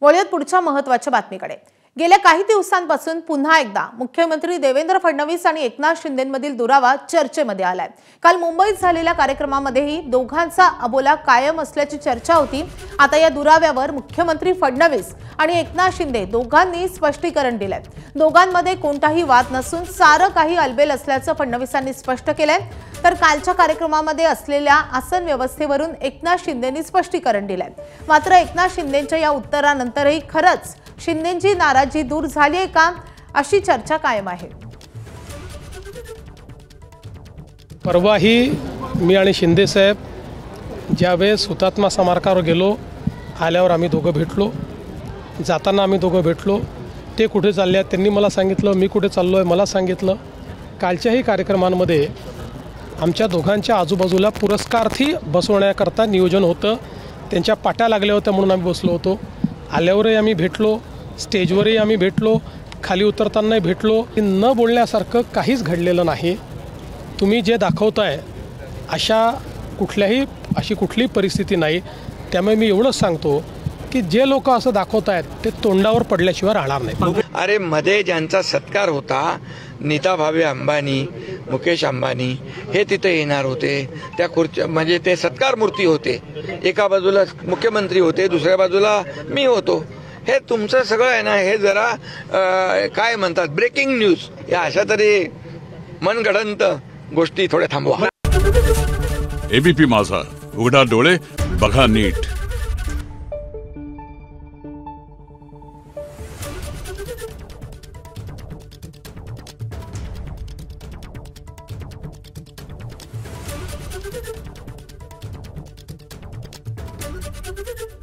वळूयात पुढच्या महत्त्वाच्या बातमीकडे। गेल्या काही दिवसांपासून पुन्हा एकदा मुख्यमंत्री देवेंद्र फडणवीस आणि एकनाथ शिंदेंमधील दुरावा चर्चेमध्ये आलाय। काल मुंबईत झालेल्या कार्यक्रमामध्येही दोघांचा अबोला कायम असल्याची चर्चा होती। आता या दुराव्यावर मुख्यमंत्री फडणवीस आणि एकनाथ शिंदे दोघांनी स्पष्टीकरण दिलंय। दोघांमध्ये कोणताही वाद नसून सारं काही अलबेल असल्याचं फडणवीसांनी स्पष्ट केलंय। तर कालच्या कार्यक्रमामध्ये असलेल्या आसन व्यवस्थेवरून एकनाथ शिंदेंनी स्पष्टीकरण दिलंय। मात्र एकनाथ शिंदेंच्या या उत्तरानंतरही खरंच शिंदेंची नाराजी दूर झाली आहे का, अशी चर्चा कायम आहे। परवाही मी आणि शिंदे साहेब ज्यावेळेस हुतात्मा स्मारकावर गेलो, आल्यावर आम्ही दोघं भेटलो, जाताना आम्ही दोघं भेटलो। ते कुठे चालले आहेत त्यांनी मला सांगितलं, मी कुठे चाललो आहे मला सांगितलं। कालच्याही कार्यक्रमांमध्ये आमच्या दोघांच्या आजूबाजूला पुरस्कार्थी बसवण्याकरता नियोजन होतं। त्यांच्या पाट्या लागल्या होत्या म्हणून आम्ही बसलो होतो। आल्यावरही आम्ही भेटलो, स्टेजवरही आम्ही भेटलो, खाली उतरतानाही भेटलो। न बोलण्यासारखं काहीच घडलेलं नाही। तुम्ही जे दाखवताय अशी कुठलीही परिस्थिती नाही। त्यामुळे मी एवढंच सांगतो की जे लोक असं दाखवतायत ते तोंडावर पडल्याशिवाय राहणार नाही। अरे मध्ये ज्यांचा सत्कार होता, नीता भावे अंबानी, मुकेश अंबानी हे तिथे येणार होते। त्या खुर्च्या म्हणजे ते सत्कार मूर्ती होते। एका बाजूला मुख्यमंत्री होते, दुसऱ्या बाजूला मी होतो। हे तुमचं सगळं आहे ना, हे जरा काय म्हणतात ब्रेकिंग न्यूज, या अशा तरी मनगडंत गोष्टी थोड्या थांबवा। एबीपी माझा, उघडा डोळे बघा नीट। Thank you.